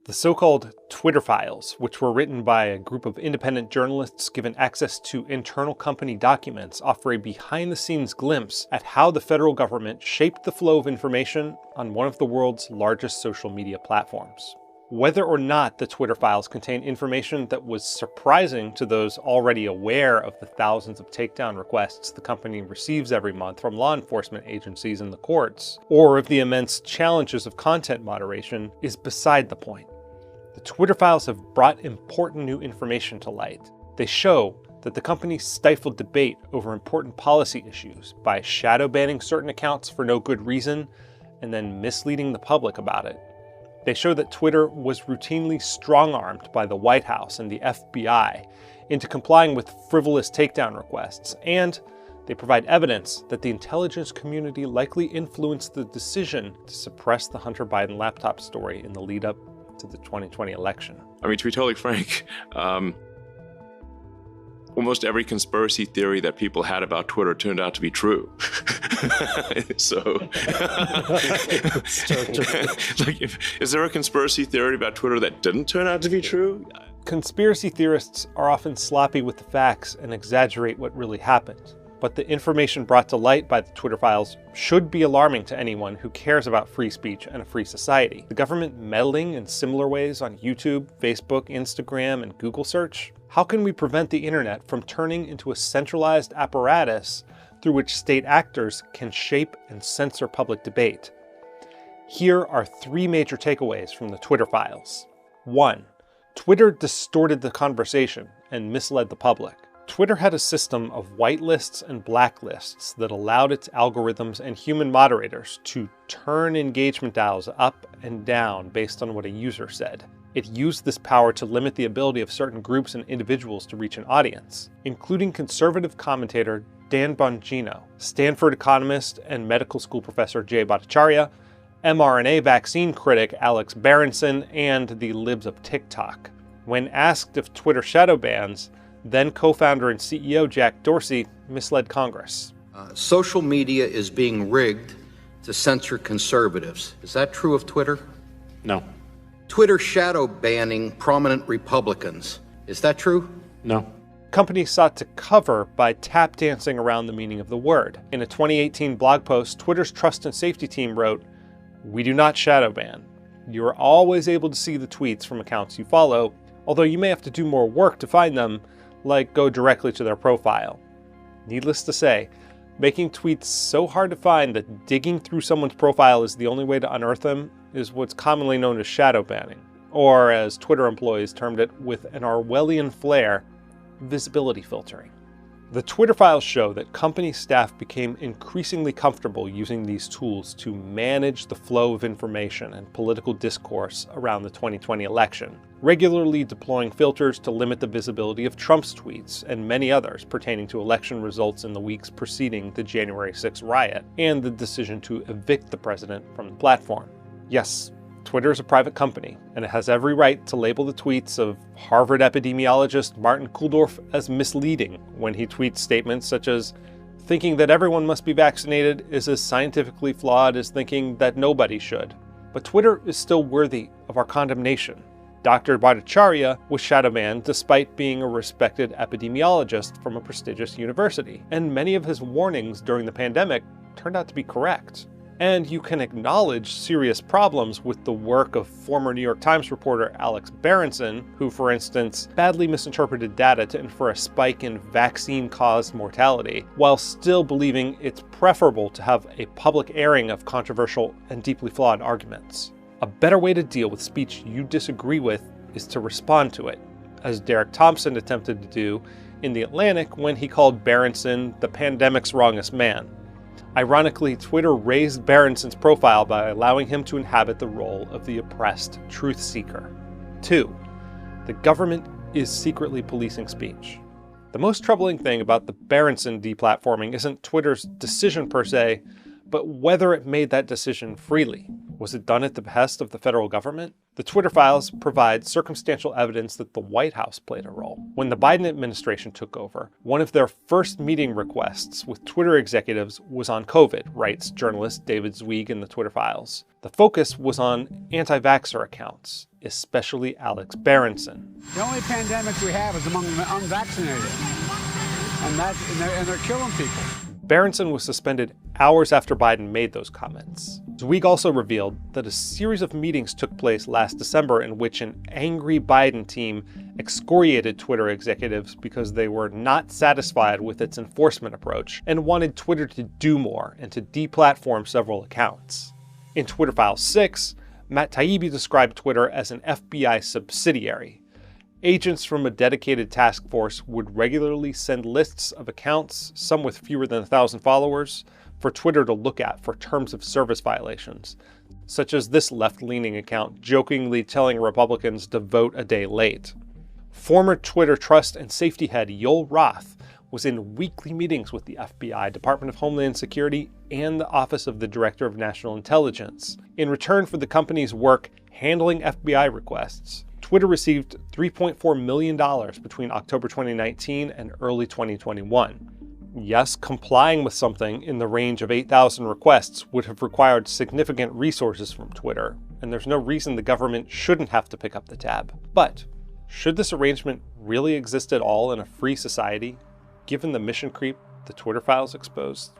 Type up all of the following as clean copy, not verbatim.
The so-called Twitter files, which were written by a group of independent journalists given access to internal company documents, offer a behind-the-scenes glimpse at how the federal government shaped the flow of information on one of the world's largest social media platforms. Whether or not the Twitter files contain information that was surprising to those already aware of the thousands of takedown requests the company receives every month from law enforcement agencies and the courts, or of the immense challenges of content moderation, is beside the point. The Twitter files have brought important new information to light. They show that the company stifled debate over important policy issues by shadow banning certain accounts for no good reason and then misleading the public about it. They show that Twitter was routinely strong-armed by the White House and the FBI into complying with frivolous takedown requests, and they provide evidence that the intelligence community likely influenced the decision to suppress the Hunter Biden laptop story in the lead-up to the 2020 election. I mean, to be totally frank, almost every conspiracy theory that people had about Twitter turned out to be true. Is there a conspiracy theory about Twitter that didn't turn out to be true? Conspiracy theorists are often sloppy with the facts and exaggerate what really happened. But the information brought to light by the Twitter files should be alarming to anyone who cares about free speech and a free society. The government meddling in similar ways on YouTube, Facebook, Instagram, and Google search? How can we prevent the internet from turning into a centralized apparatus through which state actors can shape and censor public debate? Here are three major takeaways from the Twitter files. 1. Twitter distorted the conversation and misled the public. Twitter had a system of whitelists and blacklists that allowed its algorithms and human moderators to turn engagement dials up and down based on what a user said. It used this power to limit the ability of certain groups and individuals to reach an audience, including conservative commentator Dan Bongino, Stanford economist and medical school professor Jay Bhattacharya, mRNA vaccine critic Alex Berenson, and the libs of TikTok. When asked if Twitter shadow bans, then co-founder and CEO Jack Dorsey misled Congress. Social media is being rigged to censor conservatives. Is that true of Twitter? No. Twitter shadow banning prominent Republicans. Is that true? No. Companies sought to cover by tap dancing around the meaning of the word. In a 2018 blog post, Twitter's trust and safety team wrote, "We do not shadow ban. You are always able to see the tweets from accounts you follow, although you may have to do more work to find them, like go directly to their profile." Needless to say, making tweets so hard to find that digging through someone's profile is the only way to unearth them is what's commonly known as shadow banning, or as Twitter employees termed it with an Orwellian flair, visibility filtering. The Twitter files show that company staff became increasingly comfortable using these tools to manage the flow of information and political discourse around the 2020 election, regularly deploying filters to limit the visibility of Trump's tweets and many others pertaining to election results in the weeks preceding the January 6th riot and the decision to evict the president from the platform. Yes, Twitter is a private company, and it has every right to label the tweets of Harvard epidemiologist Martin Kulldorff as misleading when he tweets statements such as, "Thinking that everyone must be vaccinated is as scientifically flawed as thinking that nobody should." But Twitter is still worthy of our condemnation. Dr. Bhattacharya was shadow banned despite being a respected epidemiologist from a prestigious university, and many of his warnings during the pandemic turned out to be correct. And you can acknowledge serious problems with the work of former New York Times reporter Alex Berenson, who, for instance, badly misinterpreted data to infer a spike in vaccine-caused mortality, while still believing it's preferable to have a public airing of controversial and deeply flawed arguments. A better way to deal with speech you disagree with is to respond to it, as Derek Thompson attempted to do in The Atlantic when he called Berenson the pandemic's wrongest man. Ironically, Twitter raised Berenson's profile by allowing him to inhabit the role of the oppressed truth seeker. 2. The government is secretly policing speech. The most troubling thing about the Berenson deplatforming isn't Twitter's decision per se, but whether it made that decision freely. Was it done at the behest of the federal government? The Twitter files provide circumstantial evidence that the White House played a role. When the Biden administration took over, one of their first meeting requests with Twitter executives was on COVID, writes journalist David Zweig in the Twitter files. The focus was on anti-vaxxer accounts, especially Alex Berenson. The only pandemic we have is among the unvaccinated, and they're killing people. Berenson was suspended hours after Biden made those comments. Zweig also revealed that a series of meetings took place last December in which an angry Biden team excoriated Twitter executives because they were not satisfied with its enforcement approach and wanted Twitter to do more and to deplatform several accounts. In Twitter File 6, Matt Taibbi described Twitter as an FBI subsidiary. Agents from a dedicated task force would regularly send lists of accounts, some with fewer than 1,000 followers, for Twitter to look at for terms of service violations, such as this left-leaning account jokingly telling Republicans to vote a day late. Former Twitter trust and safety head Yoel Roth was in weekly meetings with the FBI, Department of Homeland Security, and the Office of the Director of National Intelligence. In return for the company's work handling FBI requests, Twitter received $3.4 million between October 2019 and early 2021. Yes, complying with something in the range of 8,000 requests would have required significant resources from Twitter, and there's no reason the government shouldn't have to pick up the tab. But should this arrangement really exist at all in a free society, given the mission creep the Twitter files exposed?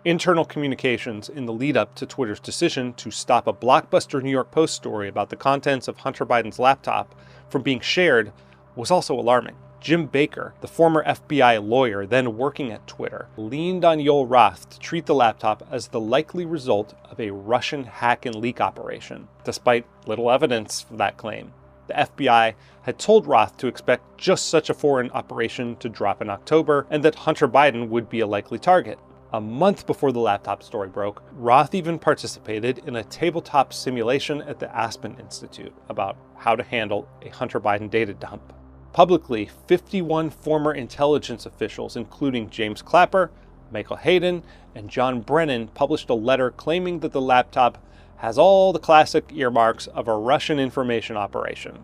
Internal communications in the lead-up to Twitter's decision to stop a blockbuster New York Post story about the contents of Hunter Biden's laptop from being shared was also alarming. Jim Baker, the former FBI lawyer then working at Twitter, leaned on Yoel Roth to treat the laptop as the likely result of a Russian hack and leak operation, despite little evidence for that claim. The FBI had told Roth to expect just such a foreign operation to drop in October, and that Hunter Biden would be a likely target. A month before the laptop story broke, Roth even participated in a tabletop simulation at the Aspen Institute about how to handle a Hunter Biden data dump. Publicly, 51 former intelligence officials, including James Clapper, Michael Hayden, and John Brennan, published a letter claiming that the laptop has all the classic earmarks of a Russian information operation.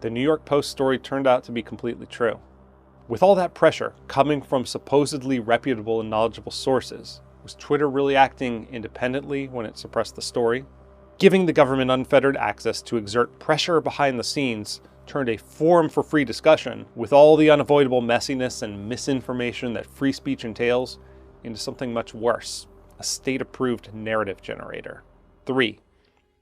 The New York Post story turned out to be completely true. With all that pressure coming from supposedly reputable and knowledgeable sources, was Twitter really acting independently when it suppressed the story? Giving the government unfettered access to exert pressure behind the scenes turned a forum for free discussion, with all the unavoidable messiness and misinformation that free speech entails, into something much worse, a state-approved narrative generator. 3.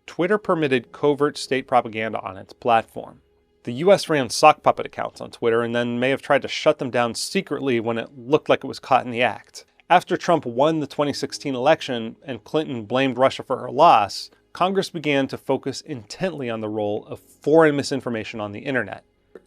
Twitter permitted covert state propaganda on its platform. The US ran sock puppet accounts on Twitter and then may have tried to shut them down secretly when it looked like it was caught in the act. After Trump won the 2016 election and Clinton blamed Russia for her loss, Congress began to focus intently on the role of foreign misinformation on the internet.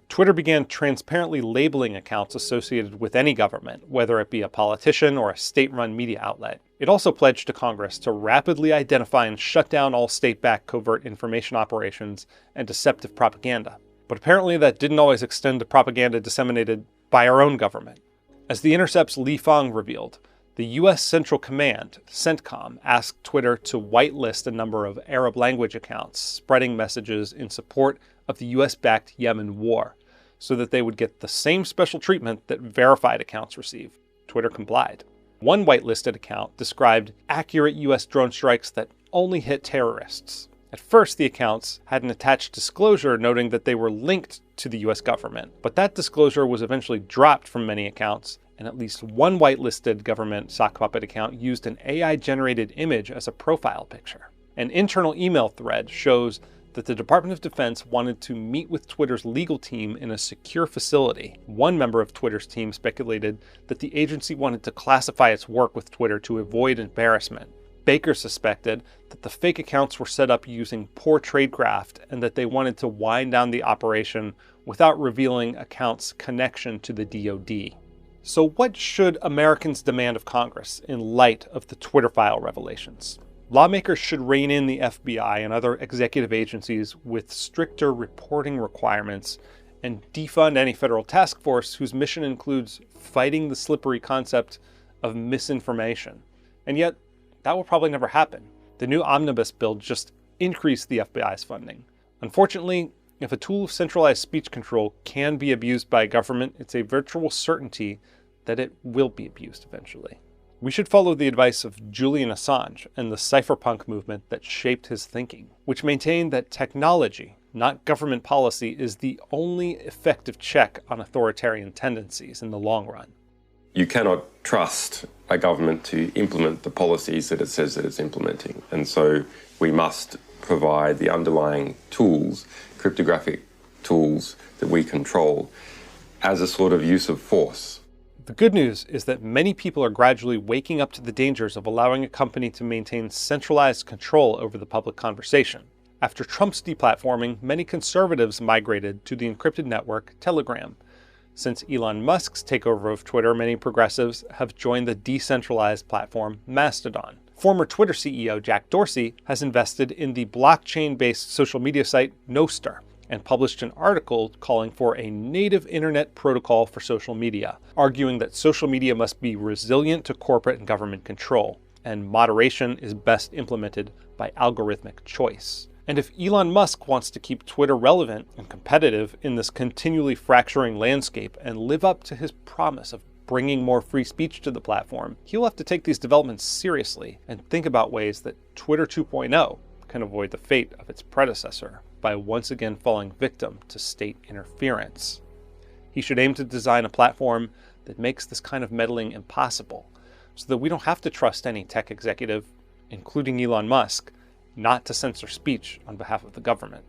Twitter began transparently labeling accounts associated with any government, whether it be a politician or a state-run media outlet. It also pledged to Congress to rapidly identify and shut down all state-backed covert information operations and deceptive propaganda. But apparently that didn't always extend to propaganda disseminated by our own government. As The Intercept's Li Fang revealed, the U.S. Central Command, CENTCOM, asked Twitter to whitelist a number of Arab language accounts spreading messages in support of the U.S.-backed Yemen war, so that they would get the same special treatment that verified accounts receive. Twitter complied. One whitelisted account described accurate U.S. drone strikes that only hit terrorists. At first, the accounts had an attached disclosure noting that they were linked to the US government, but that disclosure was eventually dropped from many accounts, and at least one whitelisted government sock puppet account used an AI-generated image as a profile picture. An internal email thread shows that the Department of Defense wanted to meet with Twitter's legal team in a secure facility. One member of Twitter's team speculated that the agency wanted to classify its work with Twitter to avoid embarrassment. Baker suspected that the fake accounts were set up using poor tradecraft and that they wanted to wind down the operation without revealing accounts' connection to the DoD. So what should Americans demand of Congress in light of the Twitter file revelations? Lawmakers should rein in the FBI and other executive agencies with stricter reporting requirements and defund any federal task force whose mission includes fighting the slippery concept of misinformation. And yet, that will probably never happen. The new omnibus bill just increase the FBI's funding. Unfortunately, if a tool of centralized speech control can be abused by a government, it's a virtual certainty that it will be abused eventually. We should follow the advice of Julian Assange and the cypherpunk movement that shaped his thinking, which maintained that technology, not government policy, is the only effective check on authoritarian tendencies in the long run. You cannot trust a government to implement the policies that it says that it's implementing. And so we must provide the underlying tools, cryptographic tools that we control, as a sort of use of force. The good news is that many people are gradually waking up to the dangers of allowing a company to maintain centralized control over the public conversation. After Trump's deplatforming, many conservatives migrated to the encrypted network Telegram. Since Elon Musk's takeover of Twitter, many progressives have joined the decentralized platform Mastodon. Former Twitter CEO Jack Dorsey has invested in the blockchain-based social media site Nostr and published an article calling for a native internet protocol for social media, arguing that social media must be resilient to corporate and government control, and moderation is best implemented by algorithmic choice. And if Elon Musk wants to keep Twitter relevant and competitive in this continually fracturing landscape and live up to his promise of bringing more free speech to the platform, he'll have to take these developments seriously and think about ways that Twitter 2.0 can avoid the fate of its predecessor by once again falling victim to state interference. He should aim to design a platform that makes this kind of meddling impossible, so that we don't have to trust any tech executive, including Elon Musk, not to censor speech on behalf of the government.